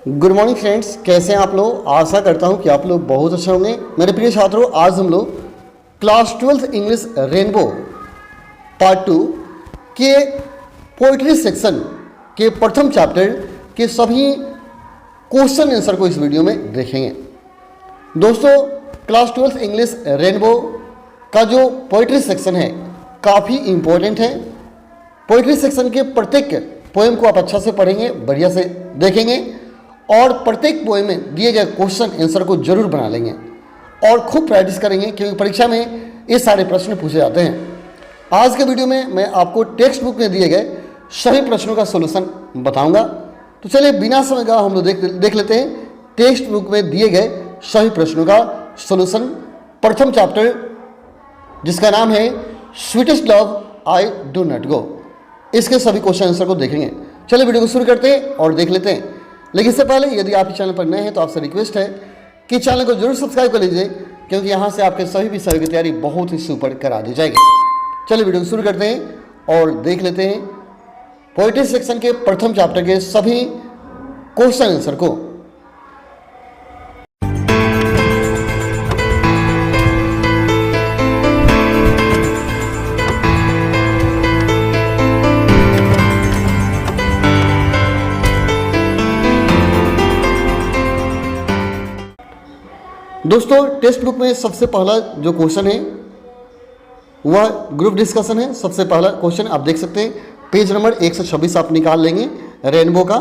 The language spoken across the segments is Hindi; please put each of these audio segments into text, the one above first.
गुड मॉर्निंग फ्रेंड्स, कैसे हैं आप लोग। आशा करता हूं कि आप लोग बहुत अच्छे होंगे। मेरे प्रिय छात्रों, आज हम लोग क्लास 12 इंग्लिश रेनबो पार्ट 2 के पोइट्री सेक्शन के प्रथम चैप्टर के सभी क्वेश्चन आंसर को इस वीडियो में देखेंगे। दोस्तों, क्लास 12 इंग्लिश रेनबो का जो पोइट्री सेक्शन है काफ़ी इम्पोर्टेंट है। पोइट्री सेक्शन के प्रत्येक पोएम को आप अच्छा से पढ़ेंगे, बढ़िया से देखेंगे और प्रत्येक पोएम में दिए गए क्वेश्चन आंसर को जरूर बना लेंगे और खूब प्रैक्टिस करेंगे, क्योंकि परीक्षा में ये सारे प्रश्न पूछे जाते हैं। आज के वीडियो में मैं आपको टेक्स्ट बुक में दिए गए सभी प्रश्नों का सॉल्यूशन बताऊंगा। तो चलिए बिना समय गवाए हम लोग देख लेते हैं टेक्स्ट बुक में दिए गए सभी प्रश्नों का सॉल्यूशन। प्रथम चैप्टर जिसका नाम है sweetest love I do not go, इसके सभी क्वेश्चन आंसर को देखेंगे। चलिए वीडियो को शुरू करते हैं और देख लेते हैं। लेकिन इससे पहले यदि आप इस चैनल पर नए हैं तो आपसे रिक्वेस्ट है कि चैनल को जरूर सब्सक्राइब कर लीजिए, क्योंकि यहाँ से आपके सभी विषयों की तैयारी बहुत ही सुपर करा दी जाएगी। चलिए वीडियो को शुरू करते हैं और देख लेते हैं पोएट्री सेक्शन के प्रथम चैप्टर के सभी क्वेश्चन आंसर को। दोस्तों, टेक्स्ट बुक में सबसे पहला जो क्वेश्चन है वह ग्रुप डिस्कशन है। सबसे पहला क्वेश्चन आप देख सकते हैं, पेज नंबर 126 आप निकाल लेंगे रेनबो का।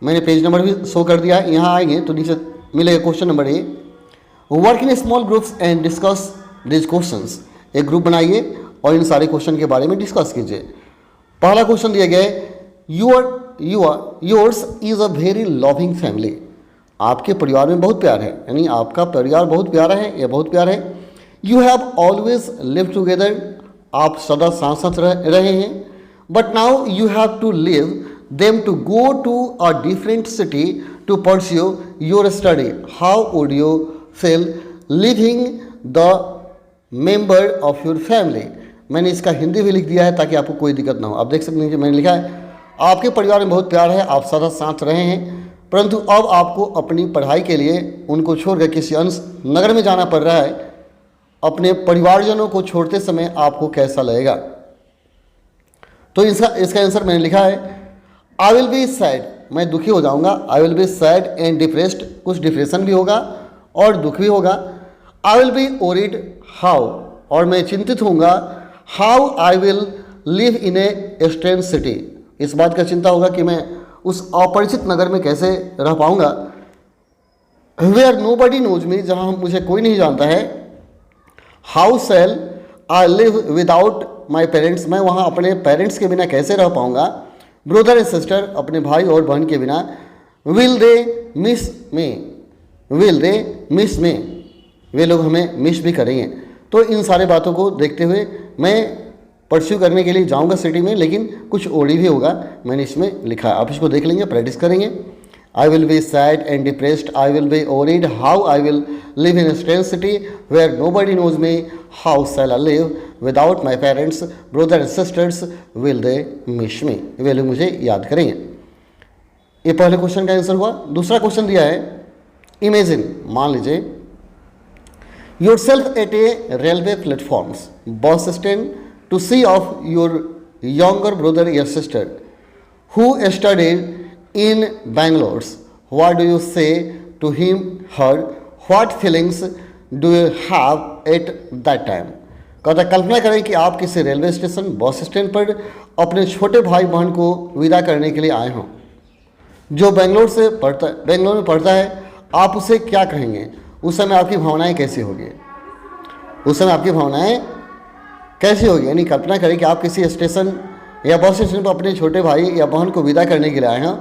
मैंने पेज नंबर भी शो कर दिया है, यहाँ आएंगे तो नीचे मिलेगा question number A. Work in small groups and discuss this questions. एक ग्रुप बनाइए और इन सारे क्वेश्चन के बारे में डिस्कस कीजिए। पहला क्वेश्चन दिया गया है, yours is a very loving family. आपके परिवार में बहुत प्यार है, यानी आपका परिवार बहुत प्यारा है या बहुत प्यार है। You have always live together, आप सदा साथ साथ रहे हैं। But now you have to live them to go to a different city to pursue your study. How would you feel living the member of your family. मैंने इसका हिंदी भी लिख दिया है ताकि आपको कोई दिक्कत ना हो। आप देख सकते हैं, मैंने लिखा है आपके परिवार में बहुत प्यार है, आप सदा साथ रहे हैं, परंतु अब आपको अपनी पढ़ाई के लिए उनको छोड़कर किसी अन्य नगर में जाना पड़ रहा है। अपने परिवारजनों को छोड़ते समय आपको कैसा लगेगा। तो इसका आंसर मैंने लिखा है, आई विल बी सैड, मैं दुखी हो जाऊंगा। आई will be sad and depressed, कुछ डिप्रेशन भी होगा और दुख भी होगा। आई विल बी वरीड हाउ, और मैं चिंतित होऊंगा। How I will live in a strange city, इस बात का चिंता होगा कि मैं उस अपरिचित नगर में कैसे रह पाऊंगा। Where nobody knows me, जहाँ मुझे कोई नहीं जानता है। How shall I live without my parents, मैं वहाँ अपने पेरेंट्स के बिना कैसे रह पाऊंगा। ब्रदर एंड सिस्टर, अपने भाई और बहन के बिना। Will they miss me, will they miss me, वे लोग हमें मिस भी करेंगे। तो इन सारे बातों को देखते हुए मैं परस्यू करने के लिए जाऊंगा सिटी में, लेकिन कुछ ओडी भी होगा, मैंने इसमें लिखा है। आप इसको देख लेंगे, प्रैक्टिस करेंगे। I will be sad and depressed, I will be worried, how I will live in strange city where nobody knows me, how shall I live without my parents, brother and sisters, will they miss me, वे लोग मुझे याद करेंगे। ये पहले क्वेश्चन का आंसर हुआ। दूसरा क्वेश्चन दिया है, इमेजिन, मान लीजिए yourself at A railway platforms, bus stand, to see of your younger brother or sister who studied in Bangalore. What do you say to him, her? What feelings do you have at that time? कहता कल्पना करें कि आप किसी रेलवे स्टेशन, बस स्टैंड पर अपने छोटे भाई बहन को विदा करने के लिए आए हों, जो बेंगलोर में पढ़ता है। आप उसे क्या कहेंगे? उस समय आपकी भावनाएं कैसी होगी? उस समय आपकी भावनाएं कैसी होगी? यानी कल्पना करें कि आप किसी स्टेशन या बस स्टेशन पर अपने छोटे भाई या बहन को विदा करने के लिए आए हैं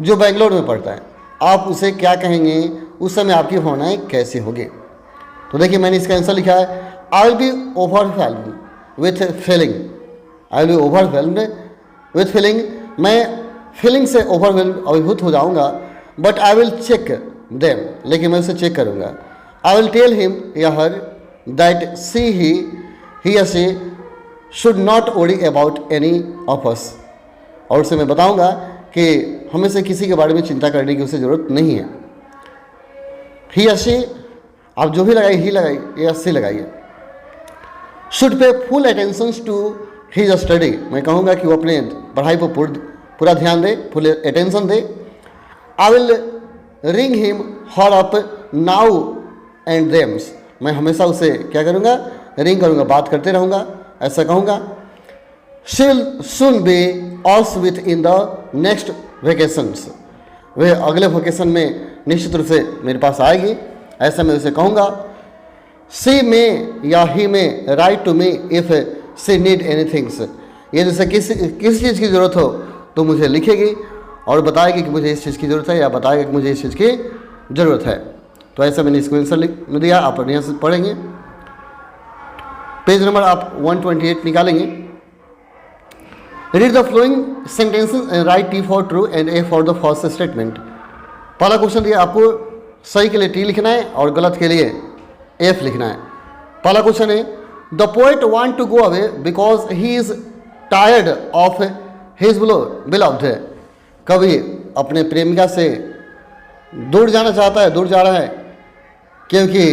जो बेंगलोर में पढ़ता है। आप उसे क्या कहेंगे? उस समय आपकी भावनाएं कैसी होगी? तो देखिए, मैंने इसका आंसर लिखा है, I will be overwhelmed with feeling. I will be overwhelmed with feeling, मैं फीलिंग से ओवरवेल्म अभिभूत हो जाऊंगा। But I will check them, लेकिन मैं उसे चेक करूंगा। आई विल टेल हिम या her that he or she should not worry about any of us, और उसे मैं बताऊंगा कि हमें से किसी के बारे में चिंता करने की उसे ज़रूरत नहीं है। ही अच्छी, आप जो भी लगाइए ही लगाइए, ये अच्छी लगाइए। Should pay full attention to his study, मैं कहूँगा कि वो अपने पढ़ाई पर पूरा ध्यान दे, फुल अटेंशन दे। I will ring him her up now and then, मैं हमेशा उसे क्या करूँगा, रिंग करूँगा, बात करते रहूँगा, ऐसा कहूँगा। She will soon be alls within the next vacations, वह अगले वेकेशन में निश्चित रूप से मेरे पास आएगी, ऐसा मैं उसे कहूँगा। सी में या ही में write to me if she need anythings, ये जैसे किस चीज़ की ज़रूरत हो तो मुझे लिखेगी और बताएगी कि मुझे इस चीज़ की ज़रूरत है, या बताएगा कि मुझे इस चीज़ की ज़रूरत है। तो ऐसा मैंने इसको आंसर लिख दिया, आप यहाँ से पढ़ेंगे। पेज नंबर आप 128 निकालेंगे। Read the following sentences and write T for true and A for the false statement. पहला क्वेश्चन दिया आपको, सही के लिए टी लिखना है और गलत के लिए एफ लिखना है। पहला क्वेश्चन है, the poet want to go away because he is tired of his beloved, कवि अपने प्रेमिका से दूर जाना चाहता है, दूर जा रहा है क्योंकि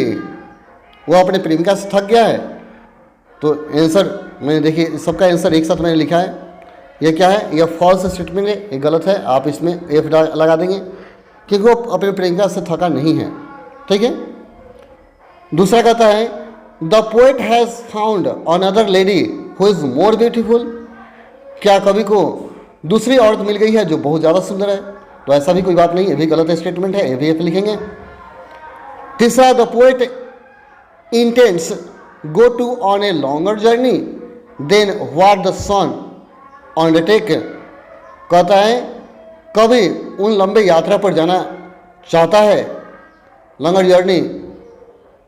वो अपने प्रेमिका से थक गया है। तो आंसर मैंने देखिए सबका आंसर एक साथ मैंने लिखा है। ये क्या है, यह फॉल्स स्टेटमेंट है, ये गलत है, आप इसमें एफ लगा देंगे क्योंकि वो अपने प्रेमिका से थका नहीं है। ठीक है। दूसरा कहता है, the poet has found another lady who is more beautiful, क्या कवि को दूसरी औरत मिल गई है जो बहुत ज़्यादा सुंदर है। तो ऐसा भी कोई बात नहीं, ये भी गलत स्टेटमेंट है, ये भी एफ लिखेंगे। तीसरा, the poet intends go to on a longer journey than what the sun undertake, कहता है कवि उन लंबे यात्रा पर जाना चाहता है, लॉन्गर जर्नी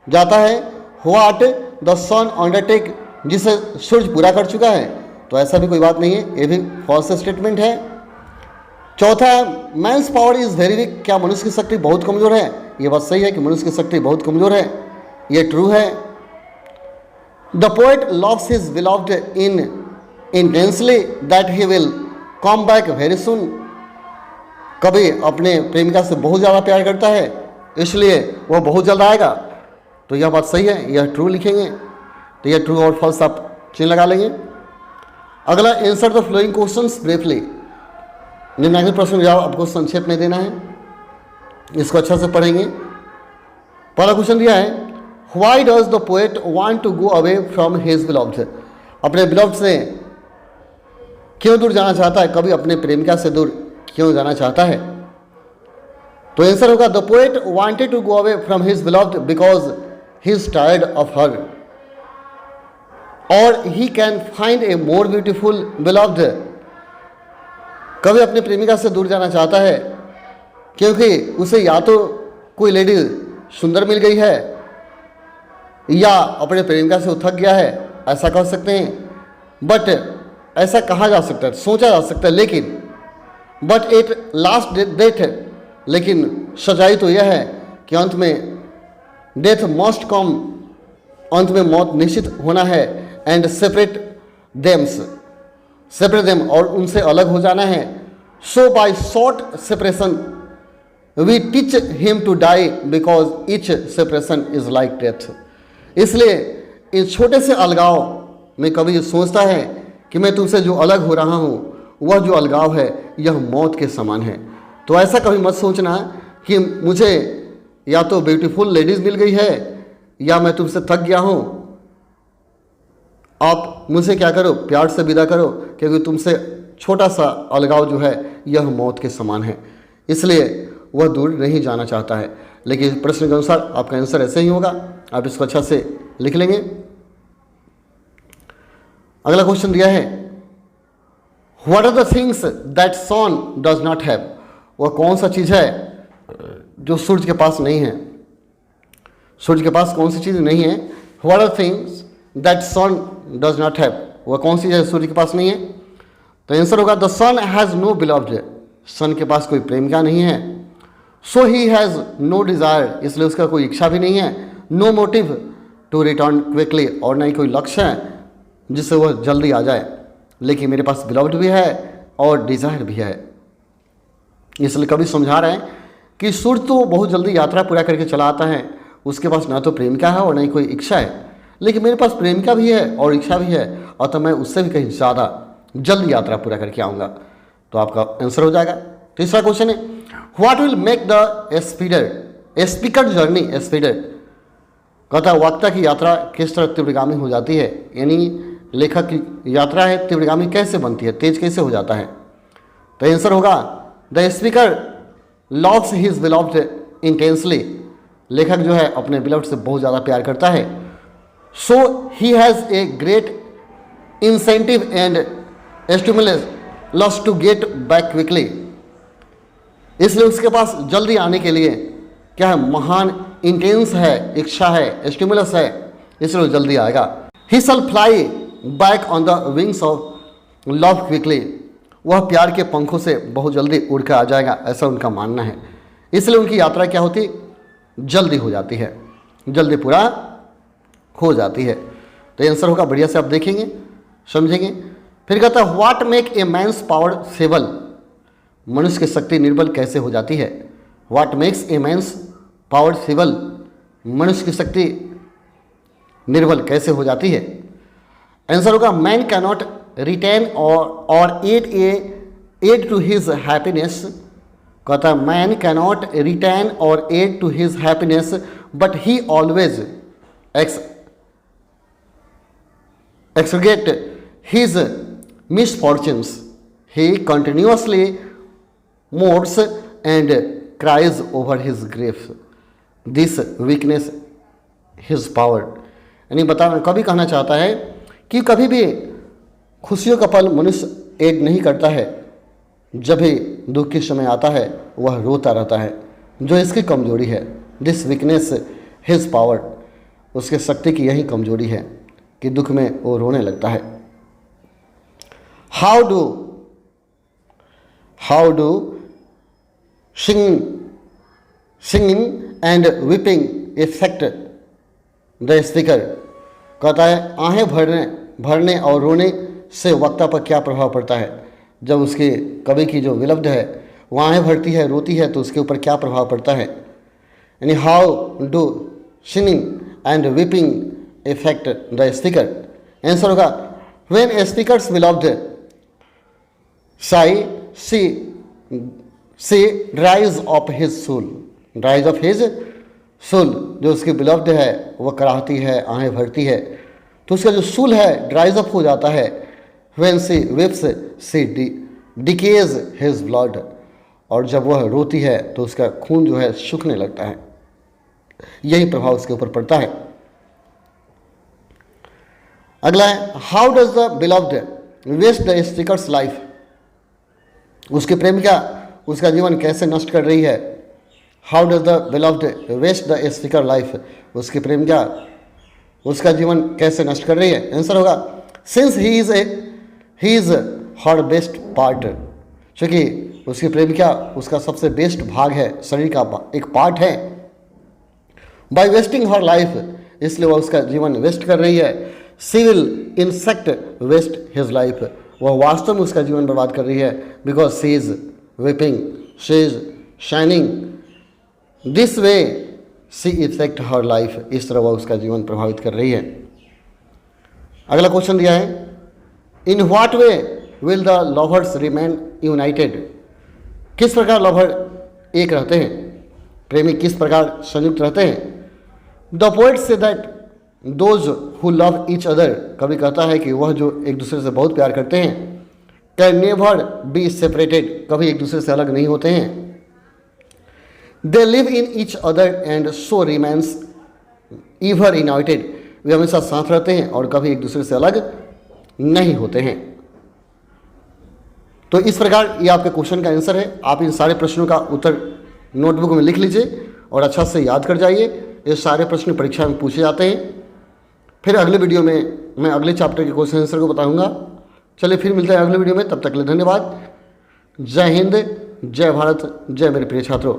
जाता है, व्हाट द सन अंडरटेक, जिसे सूरज पूरा कर चुका है। तो ऐसा भी कोई बात नहीं है, ये भी फॉल्स स्टेटमेंट है। चौथा, man's power is very weak, क्या मनुष्य की शक्ति बहुत कमज़ोर है। ये बात सही है कि मनुष्य की शक्ति बहुत कमज़ोर है, ये ट्रू है। The poet loves his beloved in intensely that he will come back very soon, कवि अपने प्रेमिका से बहुत ज़्यादा प्यार करता है इसलिए वह बहुत जल्द आएगा। तो यह बात सही है, यह ट्रू लिखेंगे। तो यह ट्रू और फॉल्स आप चिन्ह लगा लेंगे। अगला, answer the flowing questions briefly, निम्नलिखित प्रश्न का जवाब आपको संक्षेप में देना है, इसको अच्छा से पढ़ेंगे। पहला क्वेश्चन दिया है, why does the poet want to go away from his beloved, अपने बिलव्ड से क्यों दूर जाना चाहता है, कभी अपने प्रेमिका से दूर क्यों जाना चाहता है। तो आंसर होगा, the poet wanted to go away from his beloved because he is tired of her और he can find a more beautiful beloved, कभी अपने प्रेमिका से दूर जाना चाहता है क्योंकि उसे या तो कोई लेडी सुंदर मिल गई है या अपने प्रेमिका से वो थक गया है, ऐसा कह सकते हैं। बट ऐसा कहा जा सकता है, सोचा जा सकता है, लेकिन बट इट लास्ट डेथ, लेकिन सच्चाई तो यह है कि अंत में डेथ मस्ट कम, अंत में मौत निश्चित होना है। एंड सेपरेट देम, और उनसे अलग हो जाना है। So by short separation we teach him to die because each separation is like death, इसलिए इस छोटे से अलगाव में कभी सोचता है कि मैं तुमसे जो अलग हो रहा हूँ वह जो अलगाव है यह मौत के समान है। तो ऐसा कभी मत सोचना कि मुझे या तो ब्यूटीफुल लेडीज़ मिल गई है या मैं तुमसे थक गया हूँ, आप मुझे क्या करो, प्यार से विदा करो, क्योंकि तुमसे छोटा सा अलगाव जो है यह मौत के समान है, इसलिए वह दूर नहीं जाना चाहता है। लेकिन प्रश्न के अनुसार आपका आंसर ऐसे ही होगा, आप इसको अच्छा से लिख लेंगे। अगला क्वेश्चन दिया है, what are the things that sun does not have, वह कौन सा चीज़ है जो सूरज के पास नहीं है। सूरज के पास कौन सी चीज़ नहीं है। What are things that sun does not have, वह कौन सी चीज़ है सूरज के पास नहीं है। तो आंसर होगा, the sun has no beloved, sun के पास कोई प्रेमिका नहीं है। So he has no desire, इसलिए उसका कोई इच्छा भी नहीं है। No motive to return quickly, और ना ही कोई लक्ष्य है जिससे वह जल्दी आ जाए। लेकिन मेरे पास बिलव्ड भी है और डिज़ायर भी है। इसलिए कवि समझा रहे हैं कि सूर्य तो बहुत जल्दी यात्रा पूरा करके चला आता है, उसके पास ना तो प्रेमिका है और ना ही कोई इच्छा है, लेकिन मेरे पास प्रेमिका भी है और इच्छा भी है, और तो मैं उससे भी कहीं ज़्यादा जल्द यात्रा पूरा करके आऊँगा। तो आपका आंसर हो जाएगा। तीसरा क्वेश्चन है, what will make the speaker journey speedier. कहता है वक्ता की यात्रा किस तरह तीव्रगामी हो जाती है, यानी लेखक की यात्रा है तीव्रगामी कैसे बनती है, तेज कैसे हो जाता है। तो आंसर होगा the speaker loves his beloved intensely. लेखक जो है अपने बिलव्ड से बहुत ज़्यादा प्यार करता है। So he has a great incentive and stimulus to get back quickly. इसलिए उसके पास जल्दी आने के लिए क्या है, महान इंटेंस है, इच्छा है, स्टिमुलस है, इसलिए जल्दी आएगा। He shall fly back on the wings of love quickly. वह प्यार के पंखों से बहुत जल्दी उड़ कर आ जाएगा, ऐसा उनका मानना है। इसलिए उनकी यात्रा क्या होती, जल्दी हो जाती है, जल्दी पूरा हो जाती है। तो आंसर होगा, बढ़िया से आप देखेंगे समझेंगे। फिर कहता है what make a man's power feeble. मनुष्य की शक्ति निर्बल कैसे हो जाती है। What makes a man's power feeble, मनुष्य की शक्ति निर्बल कैसे हो जाती है। आंसर होगा man cannot retain or add to his happiness. कहता है man cannot retain or add to his happiness but he always exaggerate his misfortunes. He continuously mourns and cries over his grief. This weakness his power. यानी कभी कहना चाहता है कि कभी भी खुशियों का पल मनुष्य ऐड नहीं करता है, जब भी दुख के समय आता है वह रोता रहता है, जो इसकी कमजोरी है। दिस वीकनेस हिज पावर, उसके शक्ति की यही कमजोरी है कि दुख में वो रोने लगता है। How do singing and weeping affect the speaker। कहता है आहें भरने और रोने से वक्ता पर क्या प्रभाव पड़ता है। जब उसके कवि की जो विलब्ध है वो आहें भरती है, रोती है, तो उसके ऊपर क्या प्रभाव पड़ता है। यानी how do singing and weeping affect the speaker। Answer होगा when a speaker's beloved sigh she dries of his soul। dries of his soul, जो उसकी बिलव्ड है वह कराहती है, आहें भरती है, तो उसका जो सूल है ड्राइज अप हो जाता है। when she weeps she decays his blood। और जब वह रोती है तो उसका खून जो है सूखने लगता है, यही प्रभाव उसके ऊपर पड़ता है। अगला है how does the beloved waste the speaker's life. उसकी प्रेमिका उसका जीवन कैसे नष्ट कर रही है। How does the beloved waste the speaker life, उसकी प्रेमिका उसका जीवन कैसे नष्ट कर रही है। आंसर होगा since he is her best part. क्योंकि उसकी प्रेमिका उसका सबसे बेस्ट भाग है, शरीर का एक पार्ट है। बाय वेस्टिंग हर लाइफ, इसलिए वह उसका जीवन वेस्ट कर रही है। She will in fact waste his life, वह वास्तव में उसका जीवन बर्बाद कर रही है। Because she is weeping she is shining this way she effect her life, इस तरह वह उसका जीवन प्रभावित कर रही है। अगला क्वेश्चन दिया है in what way will the lovers remain United. किस प्रकार लवर एक रहते हैं, प्रेमी किस प्रकार संयुक्त रहते हैं। The poet say that those who love each other, कभी कहता है कि वह जो एक दूसरे से बहुत प्यार करते हैं, कैन नेवर बी सेपरेटेड, कभी एक दूसरे से अलग नहीं होते हैं। They live in each other and so remains ever united, वे हमेशा साथ रहते हैं और कभी एक दूसरे से अलग नहीं होते हैं। तो इस प्रकार ये आपके क्वेश्चन का आंसर है। आप इन सारे प्रश्नों का उत्तर नोटबुक में लिख लीजिए और अच्छा से याद कर जाइए। ये सारे प्रश्न परीक्षा में पूछे जाते हैं। फिर अगले वीडियो में मैं अगले चैप्टर के क्वेश्चन आंसर को बताऊंगा। चलिए फिर मिलते हैं अगले वीडियो में, तब तक के लिए धन्यवाद। जय हिंद, जय भारत, जय मेरे प्रिय छात्रों।